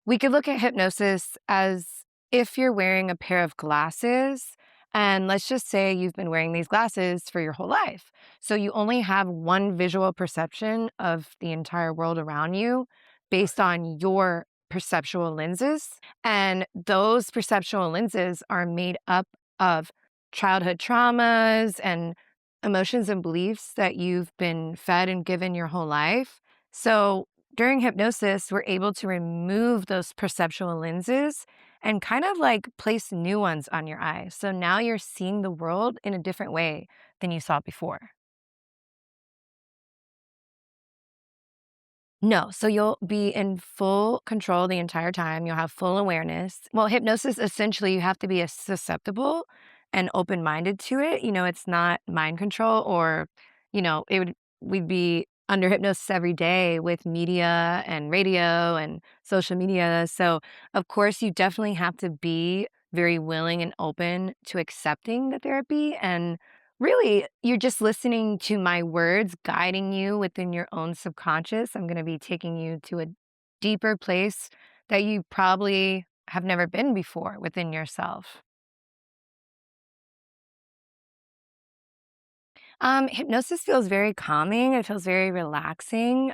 We could look at hypnosis as if you're wearing a pair of glasses, and let's just say you've been wearing these glasses for your whole life. So you only have one visual perception of the entire world around you based on your perceptual lenses. And those perceptual lenses are made up of childhood traumas and emotions and beliefs that you've been fed and given your whole life. So during hypnosis, we're able to remove those perceptual lenses and kind of like place new ones on your eyes. So now you're seeing the world in a different way than you saw before. No, so you'll be in full control the entire time. You'll have full awareness. Well, hypnosis, essentially, you have to be susceptible and open minded to it. It's not mind control or, we'd be under hypnosis every day with media and radio and social media. So, of course, you definitely have to be very willing and open to accepting the therapy. And really, you're just listening to my words, guiding you within your own subconscious. I'm going to be taking you to a deeper place that you probably have never been before within yourself. Hypnosis feels very calming. It feels very relaxing.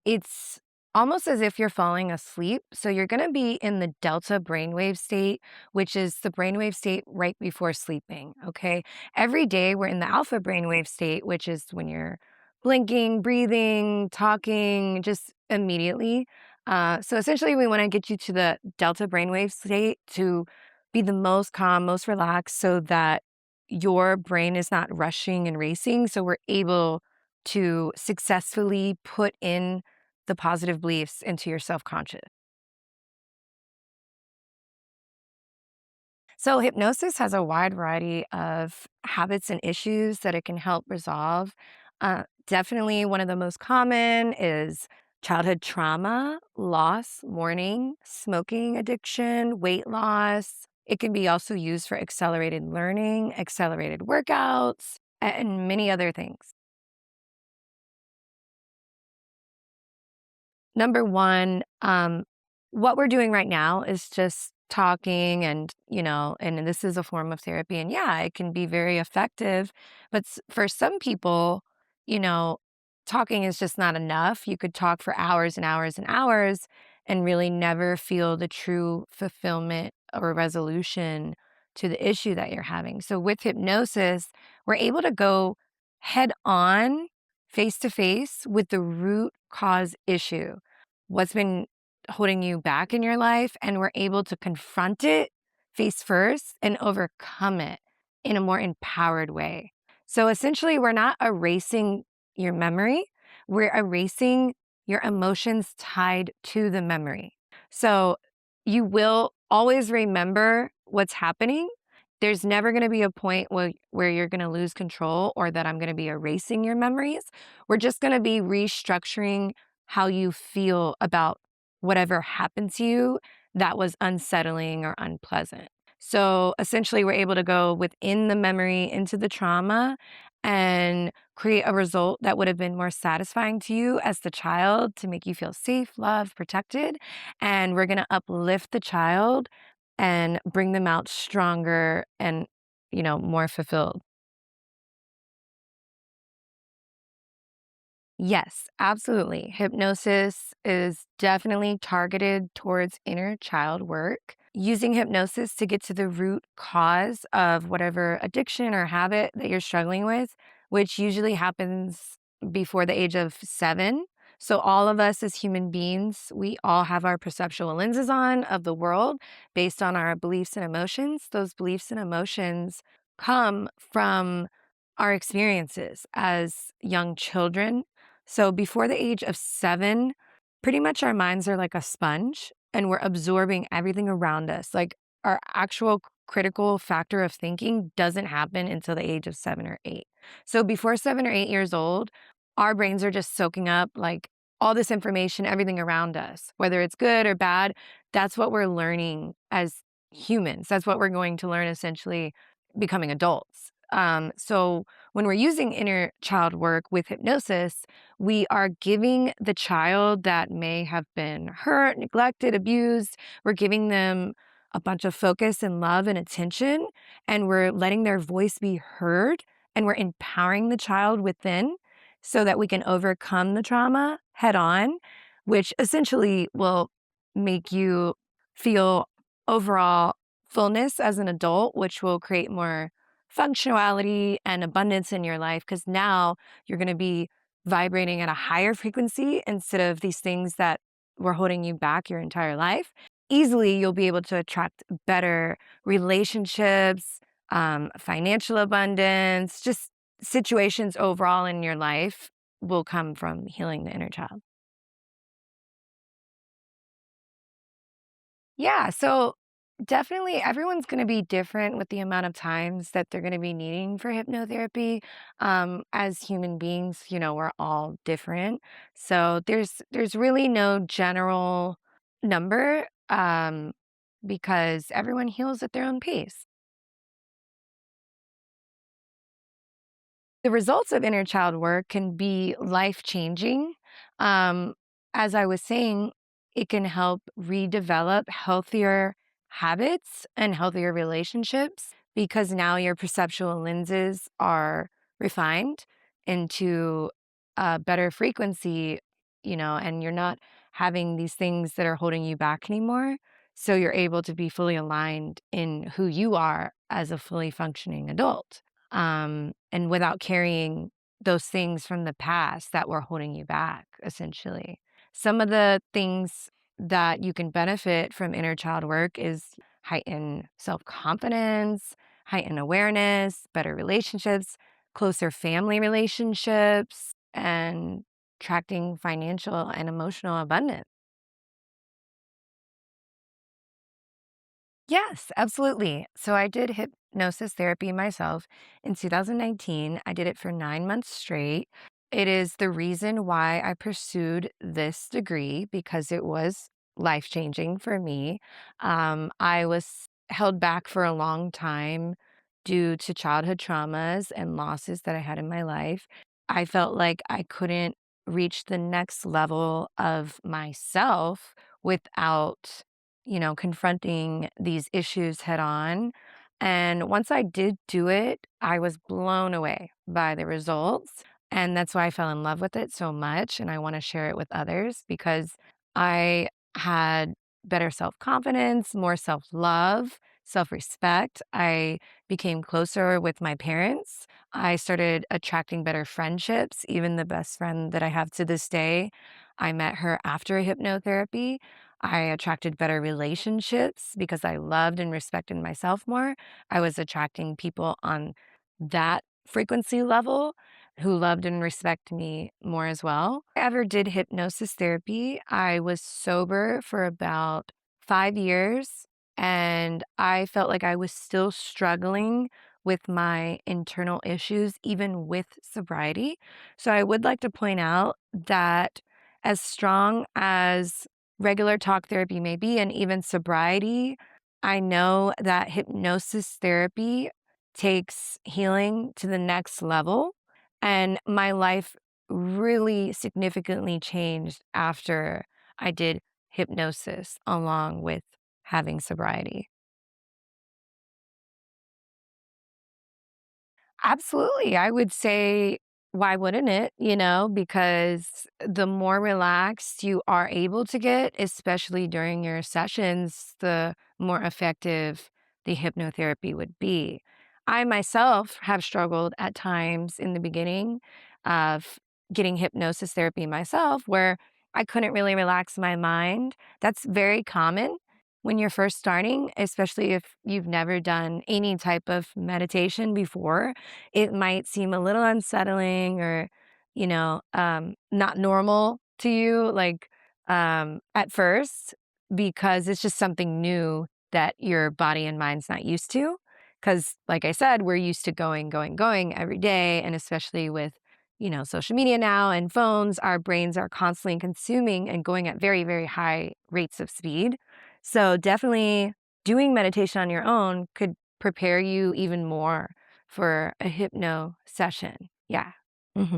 It's almost as if you're falling asleep. So you're going to be in the delta brainwave state, which is the brainwave state right before sleeping. Okay. Every day we're in the alpha brainwave state, which is when you're blinking, breathing, talking, just immediately. So essentially, we want to get you to the delta brainwave state to be the most calm, most relaxed, so that your brain is not rushing and racing. So we're able to successfully put in the positive beliefs into your self conscious. So, hypnosis has a wide variety of habits and issues that it can help resolve. Definitely, one of the most common is childhood trauma, loss, mourning, smoking addiction, weight loss. It can be also used for accelerated learning, accelerated workouts, and many other things. Number one, what we're doing right now is just talking and this is a form of therapy. And yeah, it can be very effective. But for some people, you know, talking is just not enough. You could talk for hours and hours and hours and really never feel the true fulfillment or resolution to the issue that you're having. So with hypnosis, we're able to go head on, face to face with the root cause issue, what's been holding you back in your life, and we're able to confront it face first and overcome it in a more empowered way. So essentially, we're not erasing your memory, we're erasing your emotions tied to the memory. So you will always remember what's happening. There's never going to be a point where you're going to lose control or that I'm going to be erasing your memories. We're just going to be restructuring how you feel about whatever happened to you that was unsettling or unpleasant. So essentially, we're able to go within the memory into the trauma and create a result that would have been more satisfying to you as the child to make you feel safe, loved, protected. And we're going to uplift the child and bring them out stronger and, more fulfilled. Yes, absolutely. Hypnosis is definitely targeted towards inner child work. Using hypnosis to get to the root cause of whatever addiction or habit that you're struggling with, which usually happens before the age of 7. So, all of us as human beings, we all have our perceptual lenses on of the world based on our beliefs and emotions. Those beliefs and emotions come from our experiences as young children. So before the age of 7, pretty much our minds are like a sponge and we're absorbing everything around us. Like our actual critical factor of thinking doesn't happen until the age of 7 or 8. So before 7 or 8 years old, our brains are just soaking up like all this information, everything around us, whether it's good or bad. That's what we're learning as humans. That's what we're going to learn essentially becoming adults. So when we're using inner child work with hypnosis, we are giving the child that may have been hurt, neglected, abused, we're giving them a bunch of focus and love and attention, and we're letting their voice be heard, and we're empowering the child within so that we can overcome the trauma head on, which essentially will make you feel overall fullness as an adult, which will create more functionality and abundance in your life because now you're going to be vibrating at a higher frequency instead of these things that were holding you back your entire life. Easily, you'll be able to attract better relationships, financial abundance, just situations overall in your life will come from healing the inner child. Yeah, so definitely everyone's going to be different with the amount of times that they're going to be needing for hypnotherapy. As human beings, we're all different. So there's really no general number because everyone heals at their own pace. The results of inner child work can be life changing. Um, as I was saying, it can help redevelop healthier habits and healthier relationships because now your perceptual lenses are refined into a better frequency, and you're not having these things that are holding you back anymore. So you're able to be fully aligned in who you are as a fully functioning adult and without carrying those things from the past that were holding you back, essentially. Some of the things that you can benefit from inner child work is heightened self confidence, heightened awareness, better relationships, closer family relationships, and attracting financial and emotional abundance. Yes, absolutely. So I did hypnosis therapy myself in 2019. I did it for 9 months straight. It is the reason why I pursued this degree because it was life changing for me. I was held back for a long time due to childhood traumas and losses that I had in my life. I felt like I couldn't reach the next level of myself without confronting these issues head on. And once I did do it, I was blown away by the results. And that's why I fell in love with it so much. And I want to share it with others because I had better self confidence, more self love, self respect. I became closer with my parents. I started attracting better friendships. Even the best friend that I have to this day, I met her after hypnotherapy. I attracted better relationships because I loved and respected myself more. I was attracting people on that frequency level who loved and respect me more as well. I ever did hypnosis therapy. I was sober for about 5 years and I felt like I was still struggling with my internal issues, even with sobriety. So I would like to point out that as strong as regular talk therapy may be, and even sobriety, I know that hypnosis therapy takes healing to the next level. And my life really significantly changed after I did hypnosis along with having sobriety. Absolutely. I would say, why wouldn't it? Because the more relaxed you are able to get, especially during your sessions, the more effective the hypnotherapy would be. I myself have struggled at times in the beginning of getting hypnosis therapy myself where I couldn't really relax my mind. That's very common when you're first starting, especially if you've never done any type of meditation before. It might seem a little unsettling or, not normal to you, like at first, because it's just something new that your body and mind's not used to. Because, like I said, we're used to going, going, going every day. And especially with, social media now and phones, our brains are constantly consuming and going at very, very high rates of speed. So, definitely doing meditation on your own could prepare you even more for a hypno session. Yeah. Mhm.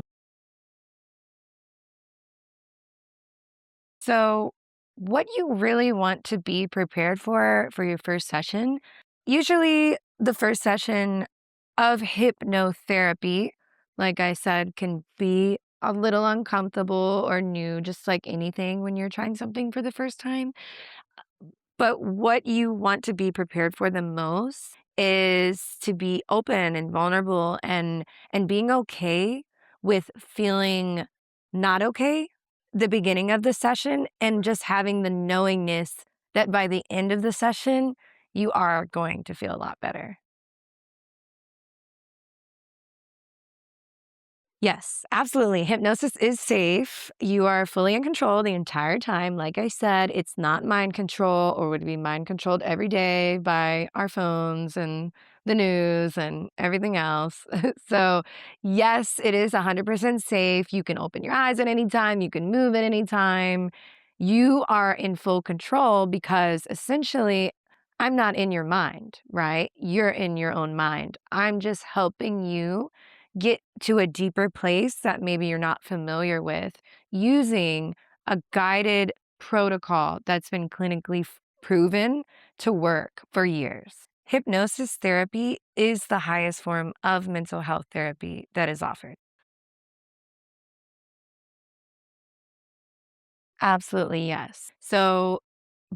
So, what you really want to be prepared for your first session, usually the first session of hypnotherapy, like I said, can be a little uncomfortable or new, just like anything when you're trying something for the first time. But what you want to be prepared for the most is to be open and vulnerable and being okay with feeling not okay the beginning of the session and just having the knowingness that by the end of the session you are going to feel a lot better. Yes, absolutely. Hypnosis is safe. You are fully in control the entire time. Like I said, it's not mind control or would be mind controlled every day by our phones and the news and everything else. So, yes, it is 100% safe. You can open your eyes at any time, you can move at any time. You are in full control because essentially, I'm not in your mind, right? You're in your own mind. I'm just helping you get to a deeper place that maybe you're not familiar with using a guided protocol that's been clinically proven to work for years. Hypnosis therapy is the highest form of mental health therapy that is offered. Absolutely, yes. So,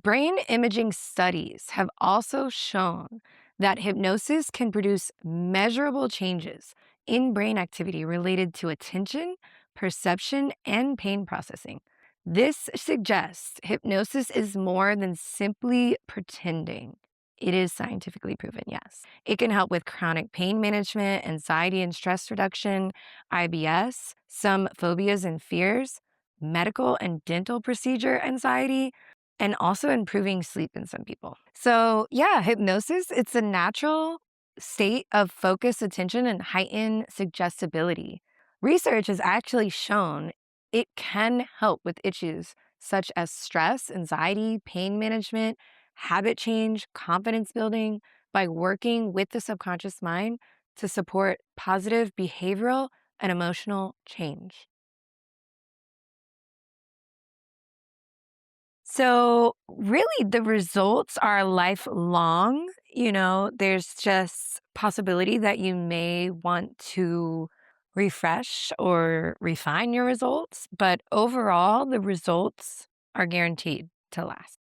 brain imaging studies have also shown that hypnosis can produce measurable changes in brain activity related to attention, perception, and pain processing. This suggests hypnosis is more than simply pretending. It is scientifically proven, yes. It can help with chronic pain management, anxiety and stress reduction, IBS, some phobias and fears, medical and dental procedure anxiety, and also improving sleep in some people. So, yeah, hypnosis, it's a natural state of focused attention and heightened suggestibility. Research has actually shown it can help with issues such as stress, anxiety, pain management, habit change, confidence building by working with the subconscious mind to support positive behavioral and emotional change. So, really, the results are lifelong. There's just possibility that you may want to refresh or refine your results, but overall, the results are guaranteed to last.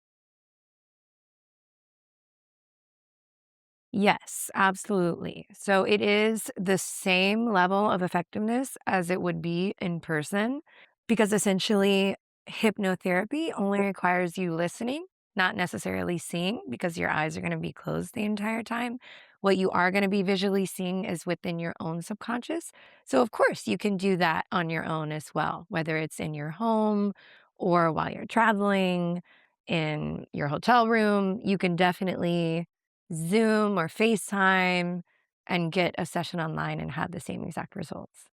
Yes, absolutely. So it is the same level of effectiveness as it would be in person because essentially hypnotherapy only requires you listening, not necessarily seeing because your eyes are going to be closed the entire time. What you are going to be visually seeing is within your own subconscious. So, of course, you can do that on your own as well, whether it's in your home or while you're traveling in your hotel room. You can definitely Zoom or FaceTime and get a session online and have the same exact results.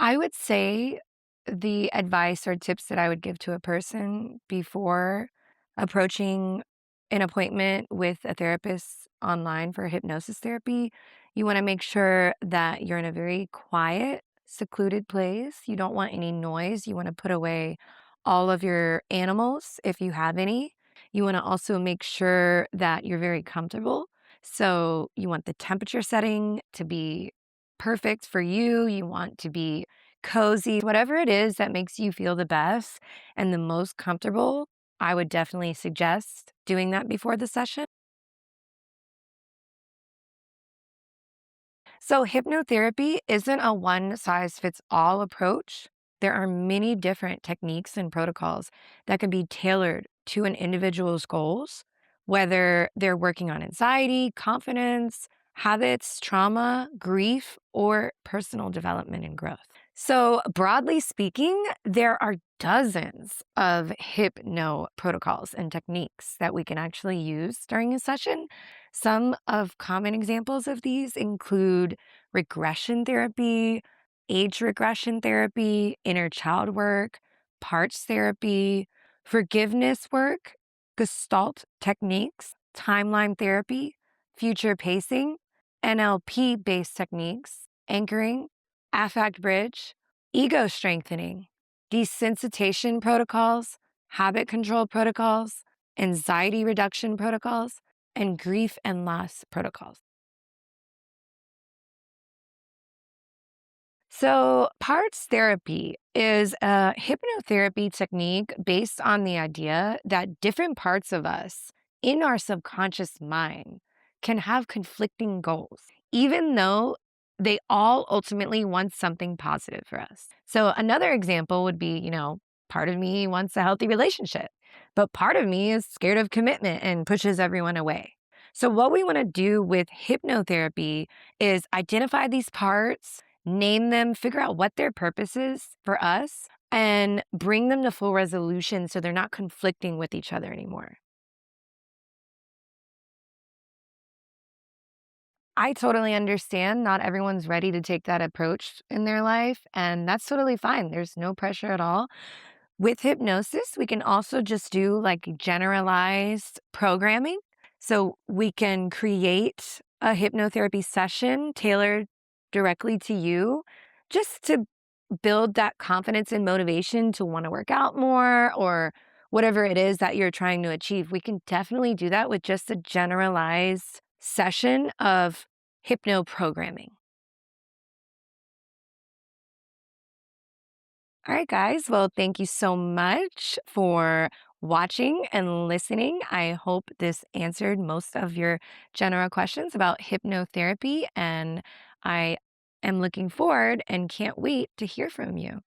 I would say the advice or tips that I would give to a person before approaching an appointment with a therapist online for hypnosis therapy, you want to make sure that you're in a very quiet, secluded place. You don't want any noise. You want to put away all of your animals if you have any. You want to also make sure that you're very comfortable. So you want the temperature setting to be perfect for you. You want to be cozy, whatever it is that makes you feel the best and the most comfortable. I would definitely suggest doing that before the session. So, hypnotherapy isn't a one size fits all approach. There are many different techniques and protocols that can be tailored to an individual's goals, whether they're working on anxiety, confidence, habits, trauma, grief, or personal development and growth. So, broadly speaking, there are dozens of hypno protocols and techniques that we can actually use during a session. Some of common examples of these include regression therapy, age regression therapy, inner child work, parts therapy, forgiveness work, gestalt techniques, timeline therapy, future pacing, NLP based techniques, anchoring, affect bridge, ego strengthening, desensitization protocols, habit control protocols, anxiety reduction protocols, and grief and loss protocols. So, parts therapy is a hypnotherapy technique based on the idea that different parts of us in our subconscious mind can have conflicting goals, even though they all ultimately want something positive for us. So, another example would be, part of me wants a healthy relationship, but part of me is scared of commitment and pushes everyone away. So, what we want to do with hypnotherapy is identify these parts, name them, figure out what their purpose is for us, and bring them to full resolution so they're not conflicting with each other anymore. I totally understand not everyone's ready to take that approach in their life, and that's totally fine. There's no pressure at all. With hypnosis, we can also just do like generalized programming. So we can create a hypnotherapy session tailored directly to you just to build that confidence and motivation to want to work out more or whatever it is that you're trying to achieve. We can definitely do that with just a generalized session of hypno programming. All right, guys. Well, thank you so much for watching and listening. I hope this answered most of your general questions about hypnotherapy, and I am looking forward and can't wait to hear from you.